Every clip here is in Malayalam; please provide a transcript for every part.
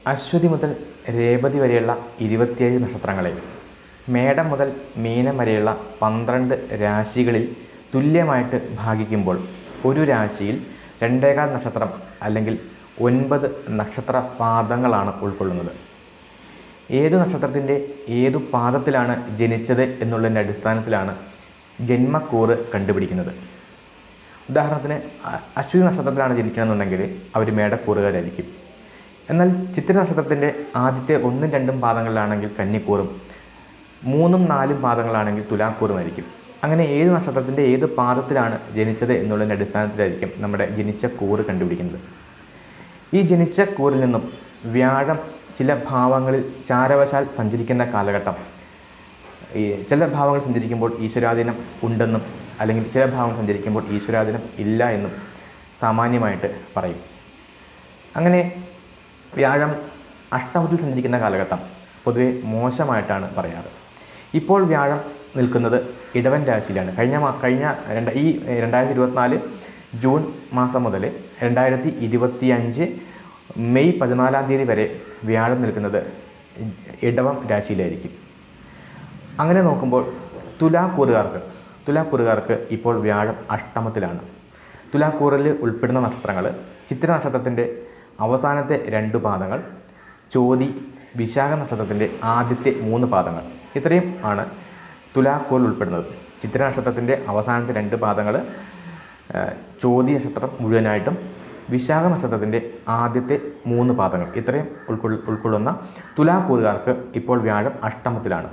അശ്വതി മുതൽ രേവതി വരെയുള്ള 27 നക്ഷത്രങ്ങളെ മേടം മുതൽ മീനം വരെയുള്ള 12 രാശികളിൽ തുല്യമായിട്ട് ഭാഗിക്കുമ്പോൾ ഒരു രാശിയിൽ 2.25 നക്ഷത്രം അല്ലെങ്കിൽ 9 നക്ഷത്ര പാദങ്ങളാണ് ഉൾക്കൊള്ളുന്നത്. ഏതു നക്ഷത്രത്തിൻ്റെ ഏതു പാദത്തിലാണ് ജനിച്ചത് എന്നുള്ളതിൻ്റെ അടിസ്ഥാനത്തിലാണ് ജന്മക്കൂറ് കണ്ടുപിടിക്കുന്നത്. ഉദാഹരണത്തിന് അശ്വതി നക്ഷത്രത്തിലാണ് ജനിക്കണമെന്നുണ്ടെങ്കിൽ അവർ മേടക്കൂറുകാരായിരിക്കും. എന്നാൽ ചിത്തിര നക്ഷത്രത്തിൻ്റെ ആദ്യത്തെ 1ഉം 2ഉം പാദങ്ങളിലാണെങ്കിൽ കന്നിക്കൂറും 3ഉം 4ഉം പാദങ്ങളാണെങ്കിൽ തുലാക്കൂറുമായിരിക്കും. അങ്ങനെ ഏത് നക്ഷത്രത്തിൻ്റെ ഏത് പാദത്തിലാണ് ജനിച്ചത് എന്നുള്ളതിൻ്റെ അടിസ്ഥാനത്തിലായിരിക്കും നമ്മുടെ ജനിച്ച കൂറ് കണ്ടുപിടിക്കുന്നത്. ഈ ജനിച്ച കൂറിൽ നിന്നും വ്യാഴം ചില ഭാവങ്ങളിൽ ചാരവശാൽ സഞ്ചരിക്കുന്ന കാലഘട്ടം, ചില ഭാവങ്ങൾ സഞ്ചരിക്കുമ്പോൾ ഈശ്വരാധീനം ഉണ്ടെന്നും അല്ലെങ്കിൽ ചില ഭാവങ്ങൾ സഞ്ചരിക്കുമ്പോൾ ഈശ്വരാധീനം ഇല്ല എന്നും സാമാന്യമായിട്ട് പറയും. അങ്ങനെ വ്യാഴം അഷ്ടമത്തിൽ സഞ്ചരിക്കുന്ന കാലഘട്ടം പൊതുവെ മോശമായിട്ടാണ് പറയാറ്. ഇപ്പോൾ വ്യാഴം നിൽക്കുന്നത് ഇടവൻ രാശിയിലാണ്. കഴിഞ്ഞ 2024 ജൂൺ മാസം മുതൽ 2025 മെയ് 14 വരെ വ്യാഴം നിൽക്കുന്നത് ഇടവം രാശിയിലായിരിക്കും. അങ്ങനെ നോക്കുമ്പോൾ തുലാക്കൂറുകാർക്ക് ഇപ്പോൾ വ്യാഴം അഷ്ടമത്തിലാണ്. തുലാക്കൂറിൽ ഉൾപ്പെടുന്ന നക്ഷത്രങ്ങൾ ചിത്തിര നക്ഷത്രത്തിൻ്റെ അവസാനത്തെ 2 പാദങ്ങൾ, ചോതി വിശാഖ നക്ഷത്രത്തിൻ്റെ ആദ്യത്തെ 3 പാദങ്ങൾ, ഇത്രയും ആണ് തുലാക്കൂറിൽ ഉൾപ്പെടുന്നത്. ചിത്തിര നക്ഷത്രത്തിൻ്റെ അവസാനത്തെ 2 പാദങ്ങൾ, ചോതി നക്ഷത്രം മുഴുവനായിട്ടും, വിശാഖ നക്ഷത്രത്തിൻ്റെ ആദ്യത്തെ 3 പാദങ്ങൾ, ഇത്രയും ഉൾക്കൊള്ളുന്ന തുലാക്കൂറുകാർക്ക് ഇപ്പോൾ വ്യാഴം അഷ്ടമത്തിലാണ്.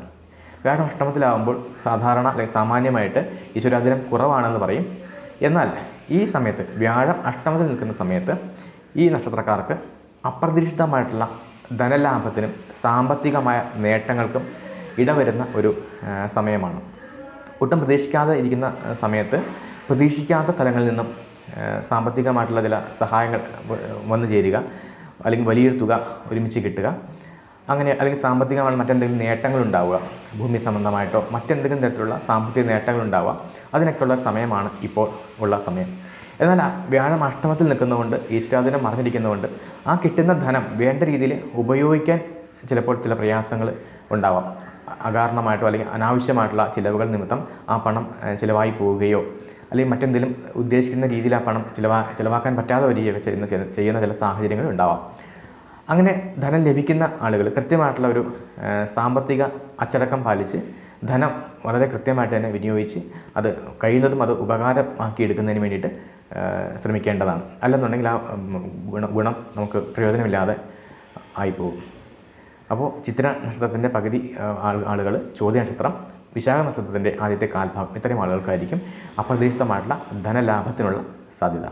വ്യാഴം അഷ്ടമത്തിലാകുമ്പോൾ സാധാരണ അല്ലെങ്കിൽ സാമാന്യമായിട്ട് ഈശ്വരാധീനം കുറവാണെന്ന് പറയും. എന്നാൽ ഈ സമയത്ത് വ്യാഴം അഷ്ടമത്തിൽ നിൽക്കുന്ന സമയത്ത് ഈ നക്ഷത്രക്കാർക്ക് അപ്രതീക്ഷിതമായിട്ടുള്ള ധനലാഭത്തിനും സാമ്പത്തികമായ നേട്ടങ്ങൾക്കും ഇടവരുന്ന ഒരു സമയമാണ്. ഒട്ടും പ്രതീക്ഷിക്കാതെ ഇരിക്കുന്ന സമയത്ത് പ്രതീക്ഷിക്കാത്ത സ്ഥലങ്ങളിൽ നിന്നും സാമ്പത്തികമായിട്ടുള്ള ചില സഹായങ്ങൾ വന്നു ചേരുക, അല്ലെങ്കിൽ വലിയൊരു തുക ഒരുമിച്ച് കിട്ടുക, അങ്ങനെ അല്ലെങ്കിൽ സാമ്പത്തികമായി മറ്റെന്തെങ്കിലും നേട്ടങ്ങളുണ്ടാവുക, ഭൂമി സംബന്ധമായിട്ടോ മറ്റെന്തെങ്കിലും തരത്തിലുള്ള സാമ്പത്തിക നേട്ടങ്ങളുണ്ടാവുക, അതിനൊക്കെയുള്ള സമയമാണ് ഇപ്പോൾ ഉള്ള സമയം. എന്നാൽ വ്യാഴം അഷ്ടമത്തിൽ നിൽക്കുന്നതുകൊണ്ട് ഈശ്വരാധീനം മറഞ്ഞിരിക്കുന്നതുകൊണ്ട് ആ കിട്ടുന്ന ധനം വേണ്ട രീതിയിൽ ഉപയോഗിക്കാൻ ചിലപ്പോൾ ചില പ്രയാസങ്ങൾ ഉണ്ടാവാം. അകാരണമായിട്ടോ അല്ലെങ്കിൽ അനാവശ്യമായിട്ടുള്ള ചിലവുകൾ നിമിത്തം ആ പണം ചിലവായി പോവുകയോ അല്ലെങ്കിൽ മറ്റെന്തെങ്കിലും ഉദ്ദേശിക്കുന്ന രീതിയിൽ ആ പണം ചിലവാക്കാൻ പറ്റാതെ വരികയൊക്കെ ചെയ്യുന്ന ചില സാഹചര്യങ്ങൾ ഉണ്ടാവാം. അങ്ങനെ ധനം ലഭിക്കുന്ന ആളുകൾ കൃത്യമായിട്ടുള്ള ഒരു സാമ്പത്തിക അച്ചടക്കം പാലിച്ച് ധനം വളരെ കൃത്യമായിട്ട് തന്നെ വിനിയോഗിച്ച് അത് കഴിയുന്നതും അത് ഉപകാരമാക്കി എടുക്കുന്നതിന് വേണ്ടിയിട്ട് ശ്രമിക്കേണ്ടതാണ്. അല്ലെന്നുണ്ടെങ്കിൽ ആ ഗുണം നമുക്ക് പ്രയോജനമില്ലാതെ ആയിപ്പോകും. അപ്പോൾ ചിത്തിര നക്ഷത്രത്തിൻ്റെ പകുതി ആളുകൾ, ചോതി നക്ഷത്രം, വിശാഖ നക്ഷത്രത്തിൻ്റെ ആദ്യത്തെ കാൽഭാഗം, ഇത്രയും ആളുകൾക്കായിരിക്കും അപ്രതീക്ഷിതമായിട്ടുള്ള ധനലാഭത്തിനുള്ള സാധ്യത.